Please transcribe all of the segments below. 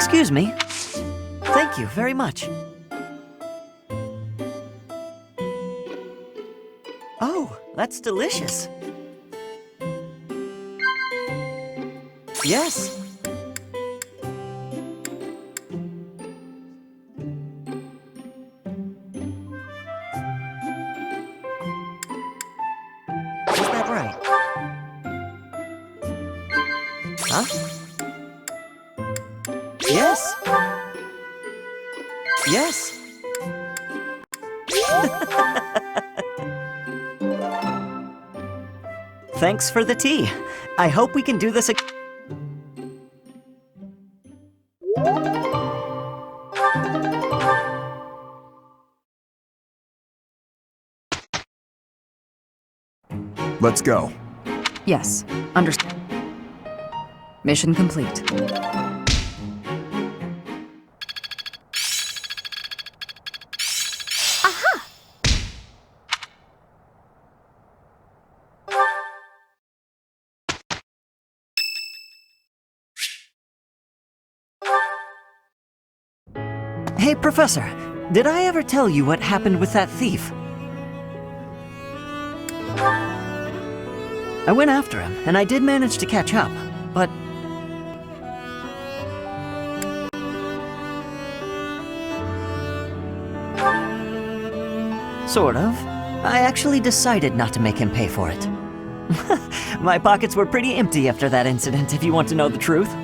Excuse me. Thank you very much. Oh, that's delicious. Yes. Is that right? Huh? Yes. Yes. Thanks for the tea. I hope we can do this again. Let's go. Yes, understand. Mission complete. Hey, Professor, did I ever tell you what happened with that thief? I went after him, and I did manage to catch up, but... Sort of. I actually decided not to make him pay for it. My pockets were pretty empty after that incident, if you want to know the truth.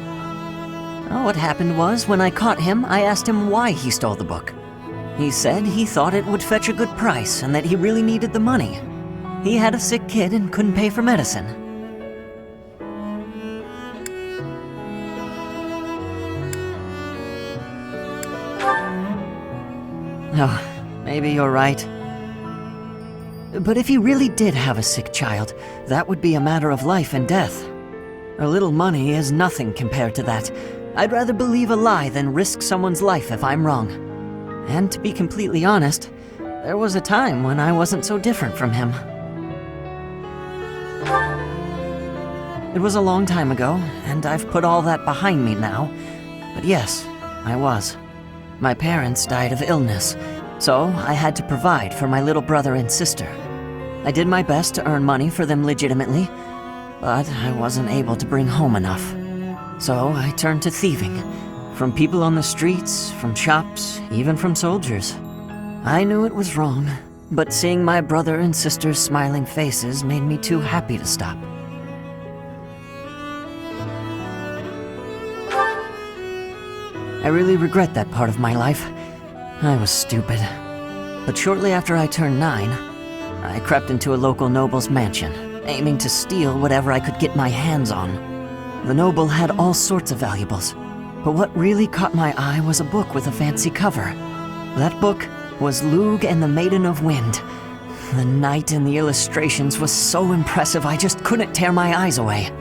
Well, what happened was, when I caught him, I asked him why he stole the book. He said he thought it would fetch a good price and that he really needed the money. He had a sick kid and couldn't pay for medicine. Oh, maybe you're right. But if he really did have a sick child, that would be a matter of life and death. A little money is nothing compared to that. I'd rather believe a lie than risk someone's life if I'm wrong. And to be completely honest, there was a time when I wasn't so different from him. It was a long time ago, and I've put all that behind me now. But yes, I was. My parents died of illness, so I had to provide for my little brother and sister. I did my best to earn money for them legitimately, but I wasn't able to bring home enough. So I turned to thieving, from people on the streets, from shops, even from soldiers. I knew it was wrong, but seeing my brother and sister's smiling faces made me too happy to stop. I really regret that part of my life. I was stupid. But shortly after I turned 9, I crept into a local noble's mansion, aiming to steal whatever I could get my hands on. The noble had all sorts of valuables, but what really caught my eye was a book with a fancy cover. That book was Lugh and the Maiden of Wind. The knight in the illustrations was so impressive I just couldn't tear my eyes away.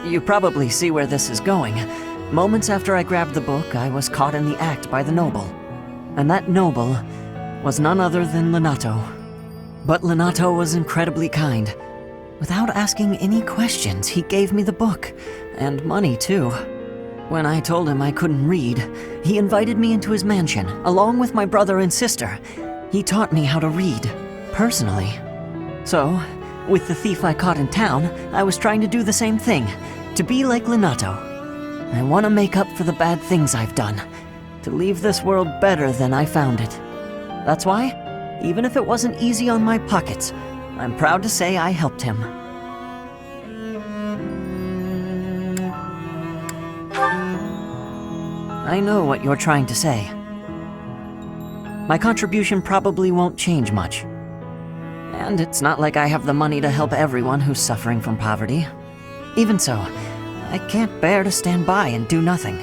You probably see where this is going. Moments after I grabbed the book, I was caught in the act by the noble. And that noble was none other than Lenato. But Lenato was incredibly kind. Without asking any questions, he gave me the book, and money too. When I told him I couldn't read, he invited me into his mansion, along with my brother and sister. He taught me how to read, personally. So, with the thief I caught in town, I was trying to do the same thing, to be like Lenato. I want to make up for the bad things I've done, to leave this world better than I found it. That's why, even if it wasn't easy on my pockets, I'm proud to say I helped him. I know what you're trying to say. My contribution probably won't change much. And it's not like I have the money to help everyone who's suffering from poverty. Even so, I can't bear to stand by and do nothing.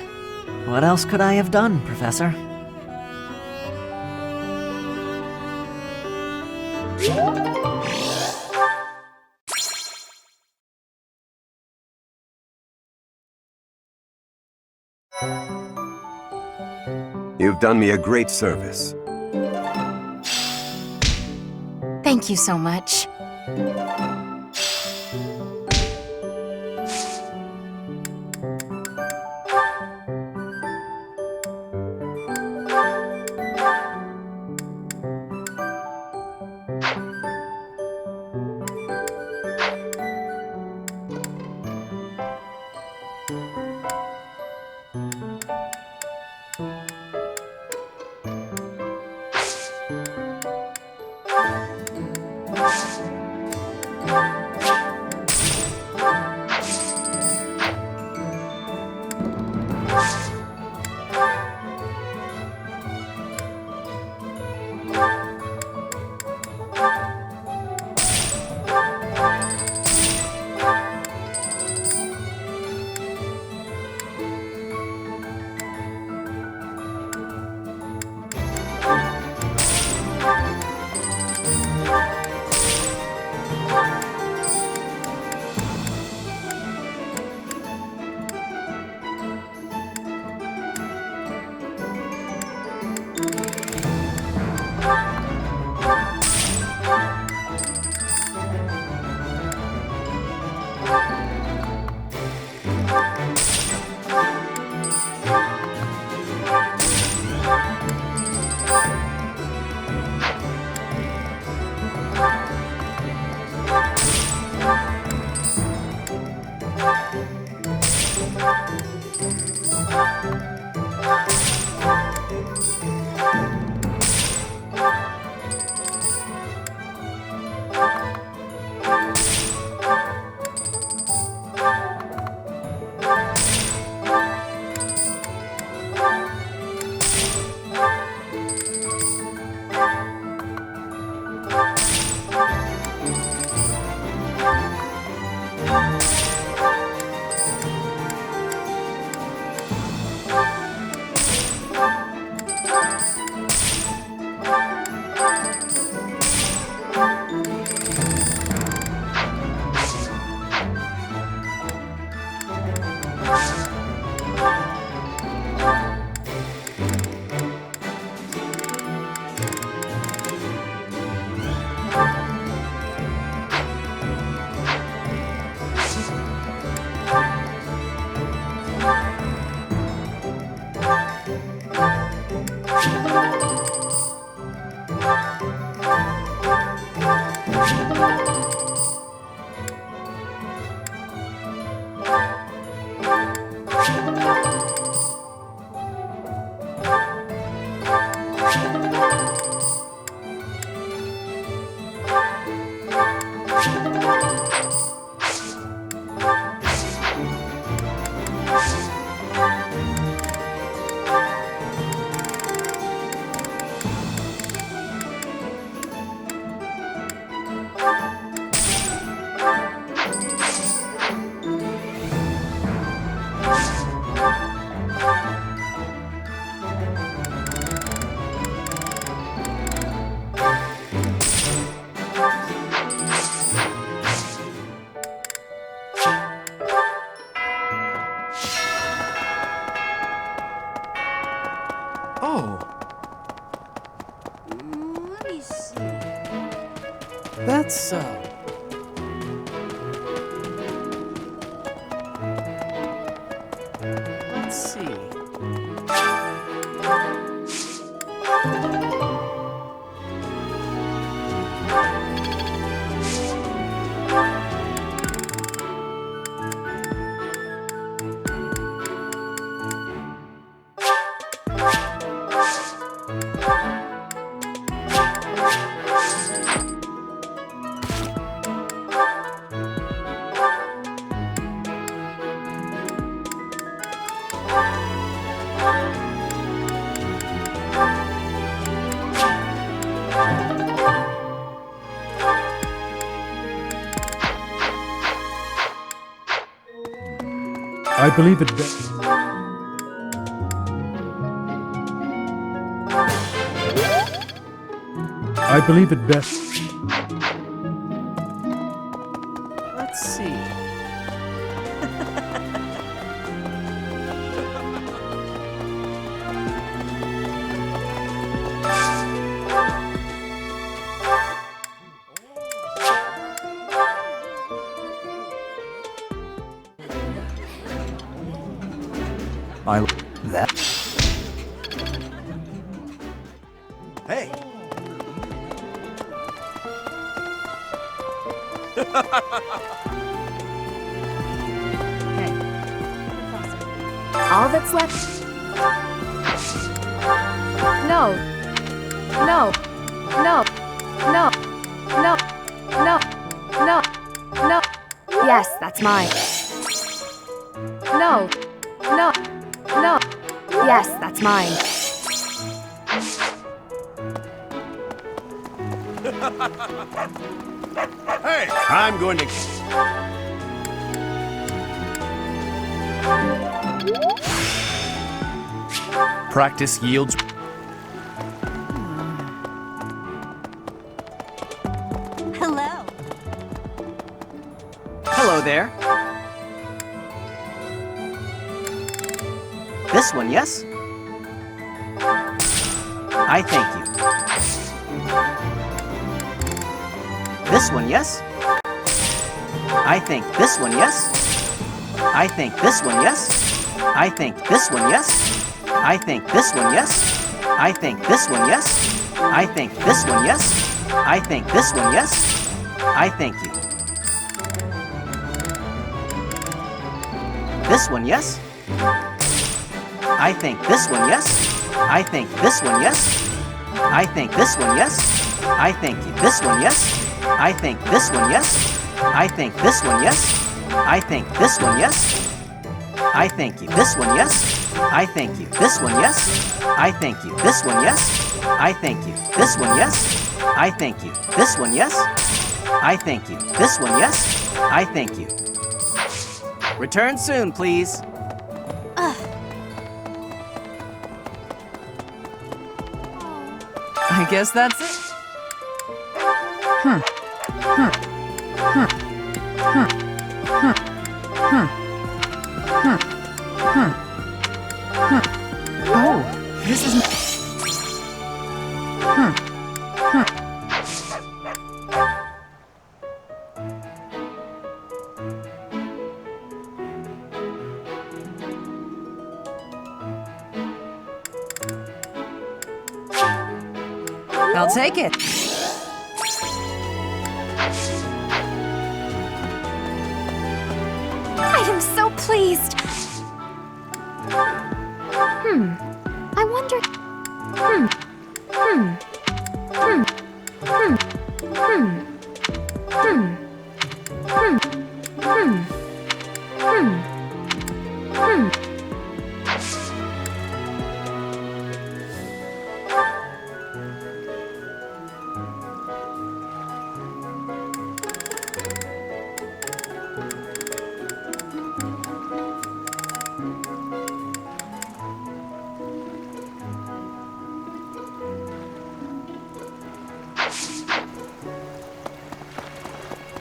What else could I have done, Professor? You've done me a great service. Thank you so much. That's so. Let's see. I believe it best. I believe it best. Let's see. That. Hey! All that's left. No. No. No. No. No. No. No. No. Yes, that's mine. No. No. No. Yes, that's mine. Hey! I'm going to... Practice yields. Hello. Hello there. This one, yes? I thank you. This one, yes? I think this one, yes? I think this one, yes? I think this one, yes? I think this one, yes? I think this one, yes? I think this one, yes? I think this one, yes? I thank you. This one, yes? I think this one, yes? I think this one, yes? I think this one, yes? I thank you. This one, yes? I think this one, yes? I think this one, yes? I think this one, yes? I thank you. This one, yes? I thank you. This one, yes? I thank you. This one, yes? I thank you. This one, yes? I thank you. This one, yes? I thank you. This one, yes? I thank you. Return soon, please. I guess that's it. Oh, this is... I'll take it. I am so pleased. I wonder.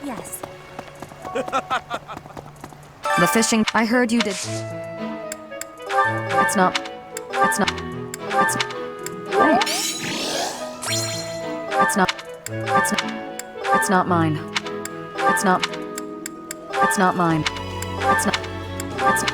Yes. The fishing... I heard you did... It's not... It's not... It's... Hey. It's not... It's not... It's not mine. It's not. It's not mine. It's not. It's.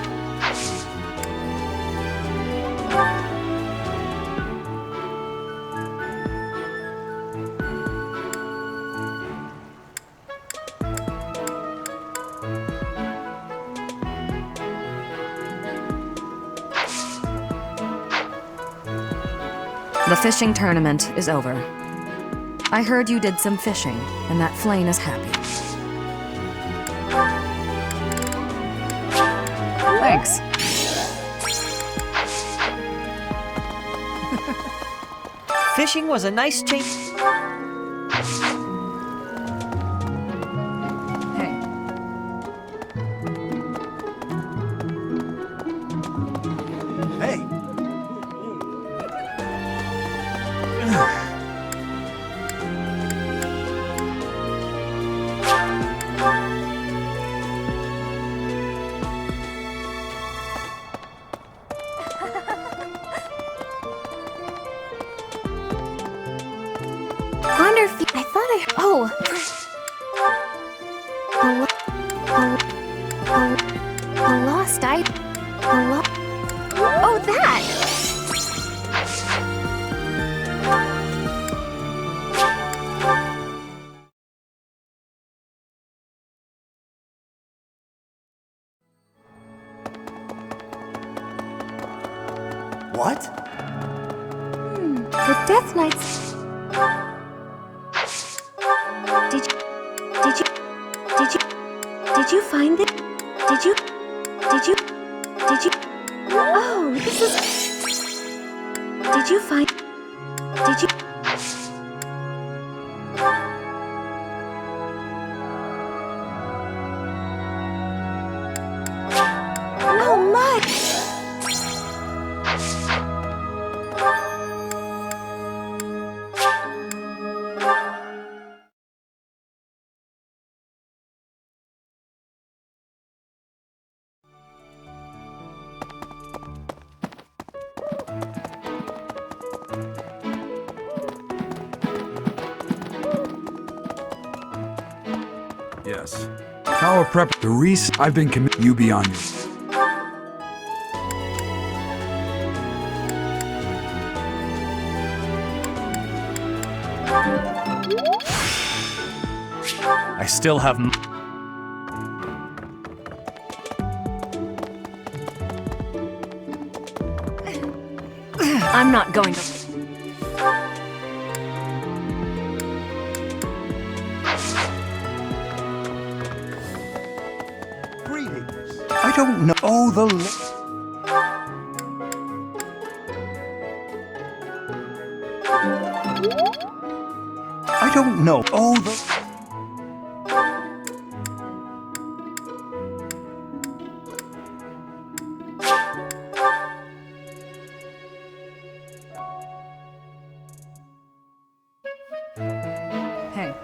The fishing tournament is over. I heard you did some fishing, and that Flame is happy. Thanks. Fishing was a nice change. Hey, Hey, Wonderful. I thought I. Oh. A lost item. Oh, that. what? The Death Knights. Did you find it? Did you? Oh, this is. Did you find? Did you? Oh my! Yes. Power prep. The reason I've been committed. You be on you. I still have. I'm not going to. Greetings. I don't know. Oh, I don't know. Oh, Hey,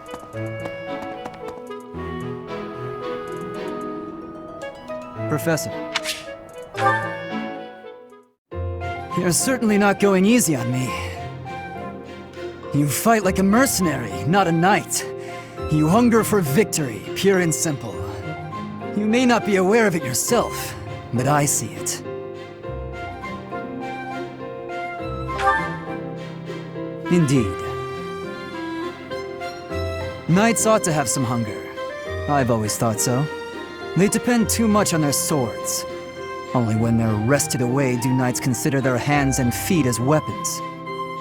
Professor. You're certainly not going easy on me. You fight like a mercenary, not a knight. You hunger for victory, pure and simple. You may not be aware of it yourself, but I see it. Indeed. Knights ought to have some hunger. I've always thought so. They depend too much on their swords. Only when they're wrested away do knights consider their hands and feet as weapons.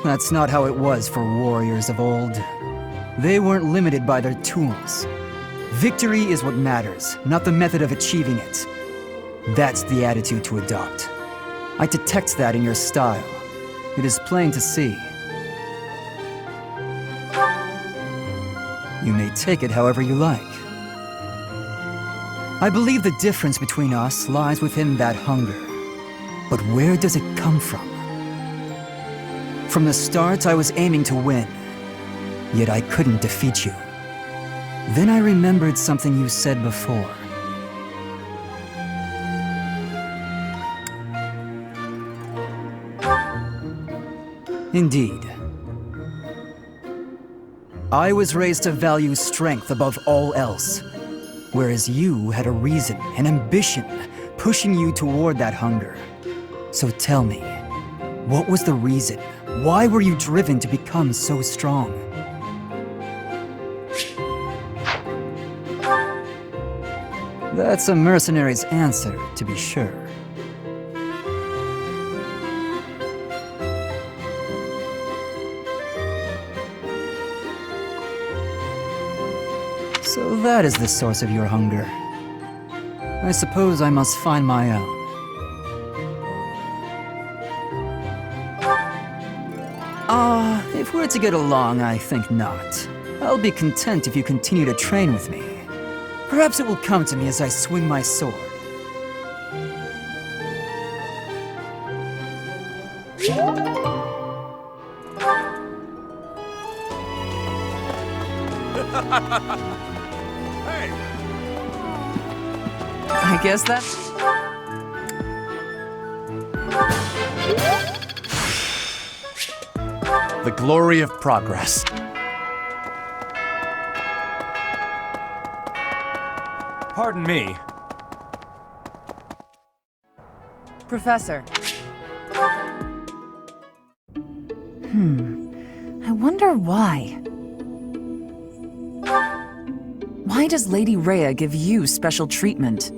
That's not how it was for warriors of old. They weren't limited by their tools. Victory is what matters, not the method of achieving it. That's the attitude to adopt. I detect that in your style. It is plain to see. You may take it however you like. I believe the difference between us lies within that hunger. But where does it come from? From the start, I was aiming to win. Yet I couldn't defeat you. Then I remembered something you said before. Indeed. I was raised to value strength above all else, whereas you had a reason, an ambition, pushing you toward that hunger. So tell me, what was the reason? Why were you driven to become so strong? That's a mercenary's answer, to be sure. So that is the source of your hunger. I suppose I must find my own. If we're to get along, I think not. I'll be content if you continue to train with me. Perhaps it will come to me as I swing my sword. I guess that's... The glory of progress. Pardon me. Professor. I wonder why. Why does Lady Rhea give you special treatment?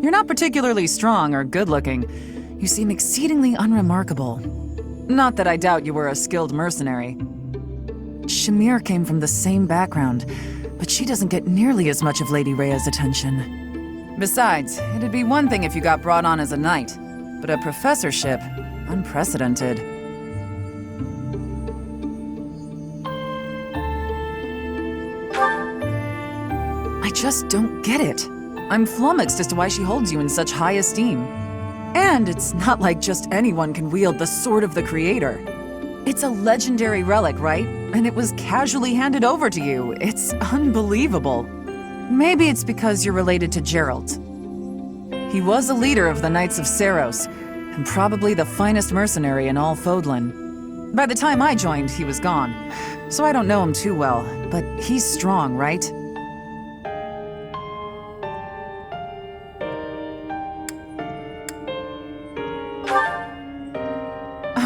You're not particularly strong or good-looking. You seem exceedingly unremarkable. Not that I doubt you were a skilled mercenary. Shamir came from the same background, but she doesn't get nearly as much of Lady Rhea's attention. Besides, it'd be one thing if you got brought on as a knight, but a professorship, unprecedented. I just don't get it. I'm flummoxed as to why she holds you in such high esteem. And it's not like just anyone can wield the Sword of the Creator. It's a legendary relic, right? And it was casually handed over to you. It's unbelievable. Maybe it's because you're related to Geralt. He was a leader of the Knights of Saros, and probably the finest mercenary in all Fodlan. By the time I joined, he was gone, so I don't know him too well, but he's strong, right?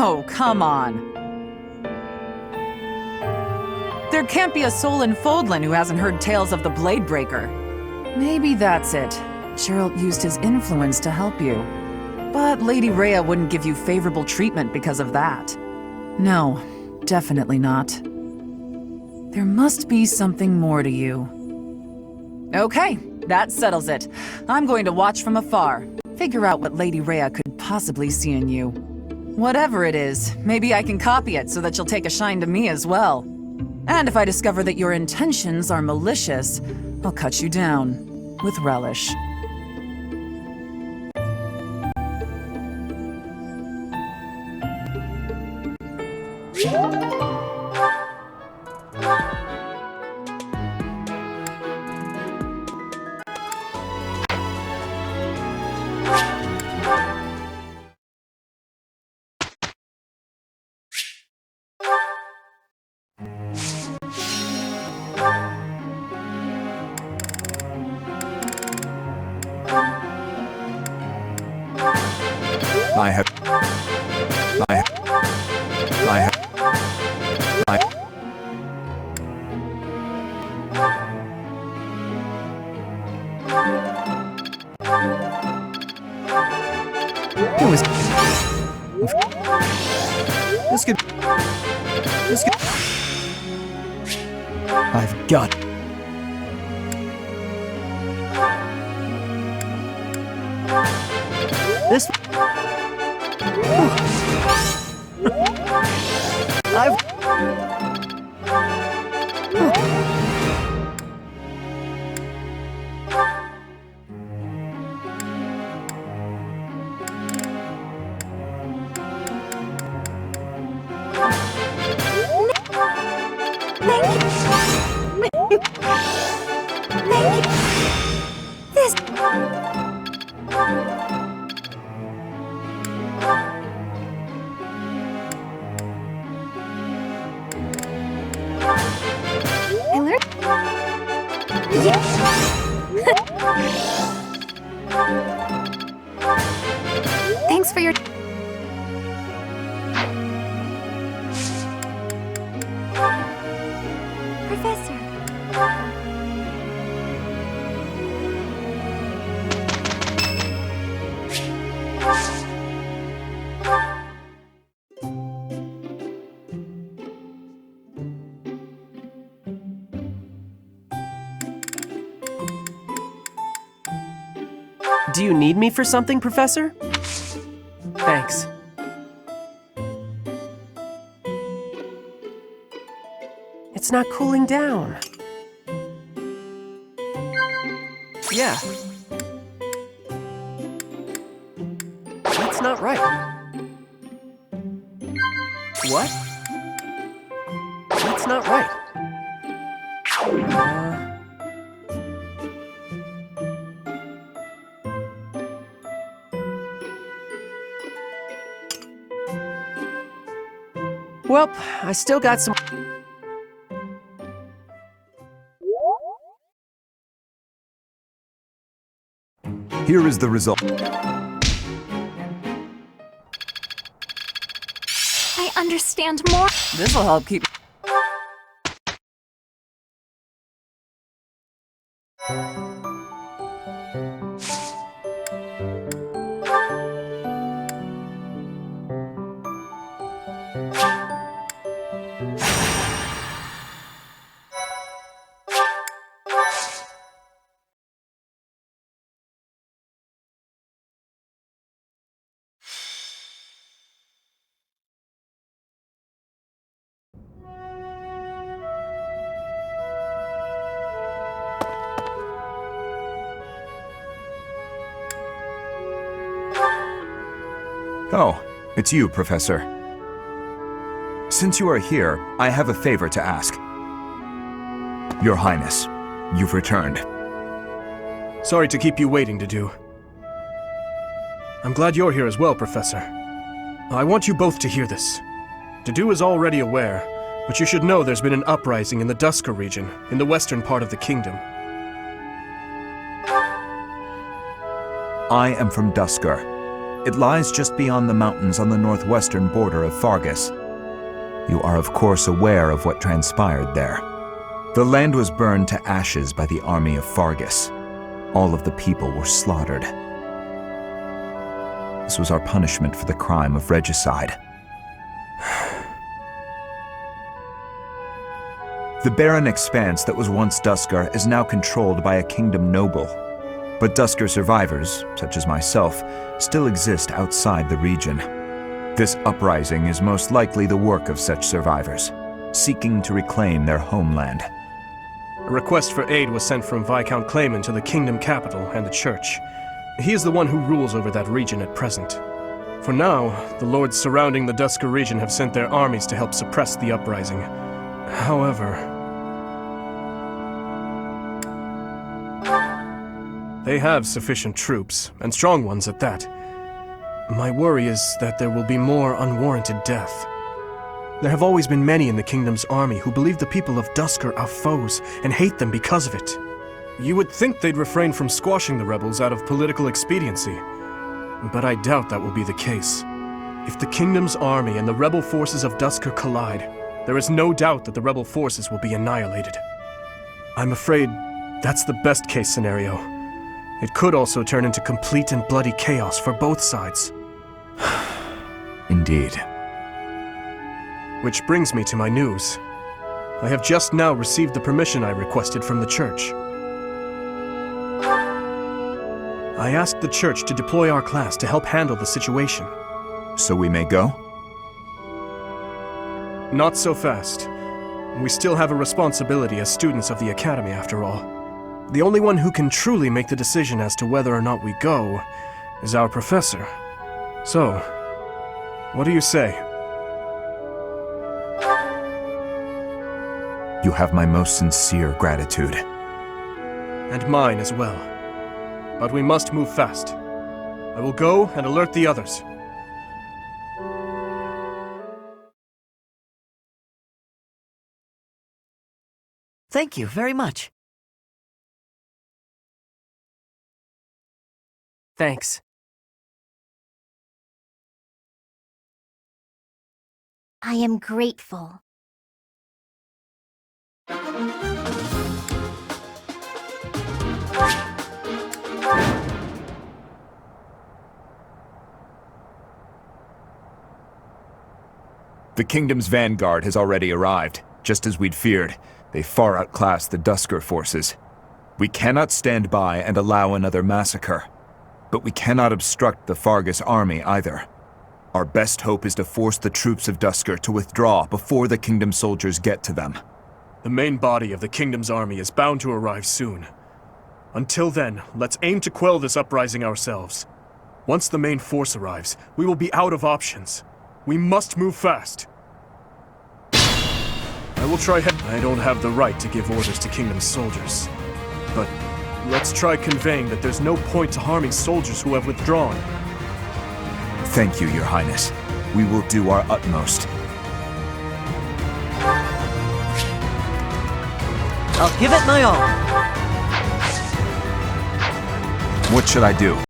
Oh, come on. There can't be a soul in Fodlan who hasn't heard tales of the Bladebreaker. Maybe that's it. Geralt used his influence to help you. But Lady Rhea wouldn't give you favorable treatment because of that. No, definitely not. There must be something more to you. Okay, that settles it. I'm going to watch from afar. Figure out what Lady Rhea could possibly see in you. Whatever it is, maybe I can copy it so that you'll take a shine to me as well. And if I discover that your intentions are malicious, I'll cut you down with relish. I've got it. This... Thanks for your... Professor. Do you need me for something, Professor? Thanks. It's not cooling down. Yeah. That's not right. What? That's not right. Well, I still got some... Here is the result. I understand more. This'll help keep... Oh, it's you, Professor. Since you are here, I have a favor to ask. Your Highness, you've returned. Sorry to keep you waiting, Dedu. I'm glad you're here as well, Professor. I want you both to hear this. Dedu is already aware, but you should know there's been an uprising in the Dusker region, in the western part of the kingdom. I am from Dusker. It lies just beyond the mountains on the northwestern border of Fargus. You are of course aware of what transpired there. The land was burned to ashes by the army of Fargus. All of the people were slaughtered. This was our punishment for the crime of regicide. The barren expanse that was once Dusker is now controlled by a kingdom noble. But Dusker survivors, such as myself, still exist outside the region. This uprising is most likely the work of such survivors, seeking to reclaim their homeland. A request for aid was sent from Viscount Clayman to the kingdom capital and the church. He is the one who rules over that region at present. For now, the lords surrounding the Dusker region have sent their armies to help suppress the uprising. However, they have sufficient troops, and strong ones at that. My worry is that there will be more unwarranted death. There have always been many in the kingdom's army who believe the people of Dusker are foes and hate them because of it. You would think they'd refrain from squashing the rebels out of political expediency, but I doubt that will be the case. If the kingdom's army and the rebel forces of Dusker collide, there is no doubt that the rebel forces will be annihilated. I'm afraid that's the best case scenario. It could also turn into complete and bloody chaos for both sides. Indeed. Which brings me to my news. I have just now received the permission I requested from the church. I asked the church to deploy our class to help handle the situation. So we may go? Not so fast. We still have a responsibility as students of the academy after all. The only one who can truly make the decision as to whether or not we go is our professor. So, what do you say? You have my most sincere gratitude. And mine as well. But we must move fast. I will go and alert the others. Thank you very much. Thanks. I am grateful. The kingdom's vanguard has already arrived. Just as we'd feared, they far outclass the Dusker forces. We cannot stand by and allow another massacre. But we cannot obstruct the Fargus army either. Our best hope is to force the troops of Dusker to withdraw before the kingdom soldiers get to them. The main body of the kingdom's army is bound to arrive soon. Until then, let's aim to quell this uprising ourselves. Once the main force arrives, we will be out of options. We must move fast. I will try. I don't have the right to give orders to kingdom soldiers. But let's try conveying that there's no point to harming soldiers who have withdrawn. Thank you, Your Highness. We will do our utmost. I'll give it my all. What should I do?